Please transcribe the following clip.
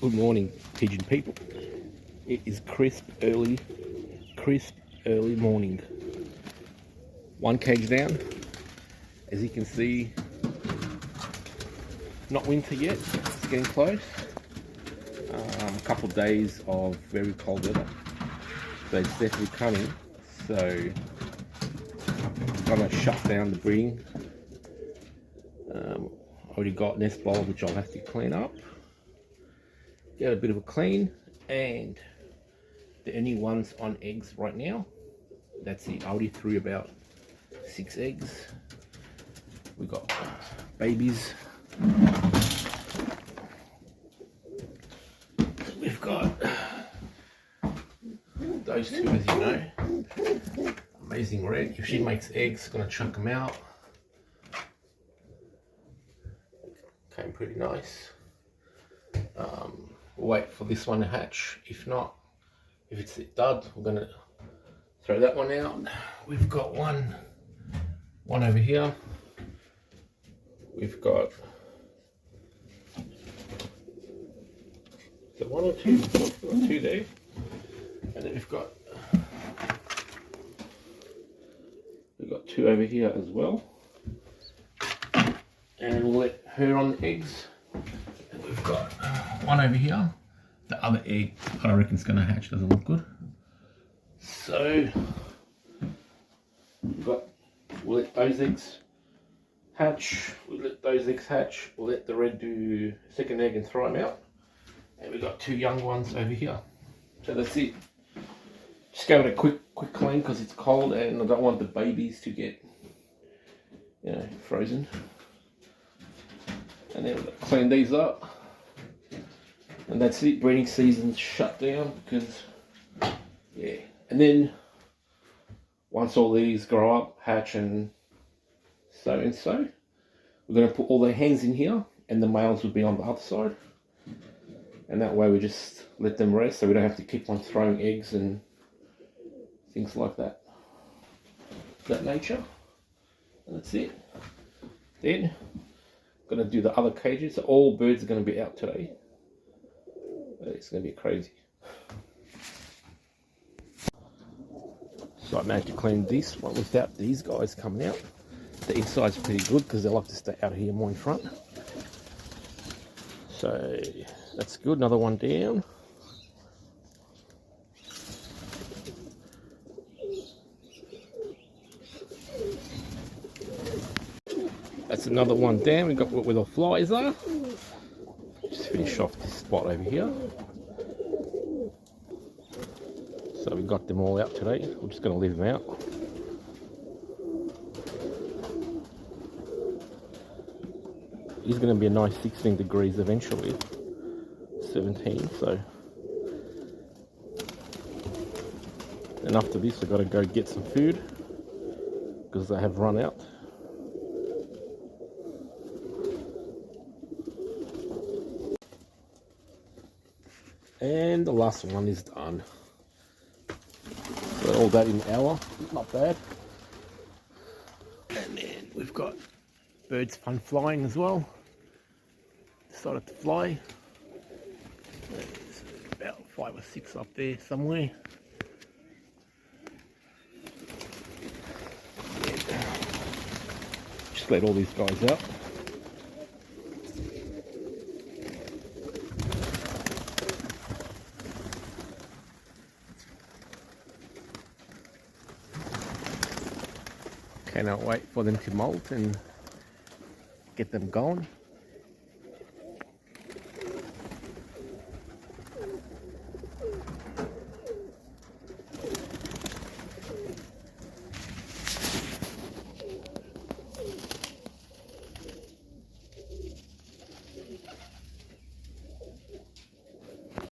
Good morning, pigeon people. It is crisp early morning. One cage down. As you can see, not winter yet, it's getting close. A couple of days of very cold weather, so it's definitely coming. So I'm gonna shut down the breeding. Already got nest bowls which I'll have to clean up, get a bit of a clean, and the only ones on eggs right now. That's it. I already threw about 6 eggs. We got babies. We've got those two, as you know. Amazing red. If she makes eggs, gonna chuck them out. Came pretty nice. We'll wait for this one to hatch. If not, if it's a dud, we're gonna throw that one out. We've got one over here. We've got one or two. We've got two there, and then we've got two over here as well. And we'll let her on the eggs. And we've got one over here. The other egg, I reckon, is going to hatch. Doesn't look good. So we'll let those eggs hatch. We'll let those eggs hatch. We'll let the red do second egg and throw them out. And we've got two young ones over here. So that's it. Just give it a quick clean because it's cold and I don't want the babies to get, frozen. And then we'll clean these up. And that's it. Breeding season's shut down because, yeah. And then once all these grow up, hatch and so, we're going to put all the hens in here and the males will be on the other side. And that way we just let them rest so we don't have to keep on throwing eggs and things like that. That nature. And that's it. Then I'm going to do the other cages. So all birds are going to be out today. It's going to be crazy. So I managed to clean this one without these guys coming out. The inside's pretty good because they like to stay out here more in front. So that's good. Another one down. That's another one down. We got where the flies are. Just finish off this spot over here. So we got them all out today. We're just going to leave them out. It's going to be a nice 16 degrees eventually. 17, so. And after this, I've got to go get some food because they have run out. And the last one is done. So all that in an hour, not bad. And then we've got birds fun flying as well. Decided to fly. There's about 5 or 6 up there somewhere. Just let all these guys out. Cannot wait for them to molt and get them going.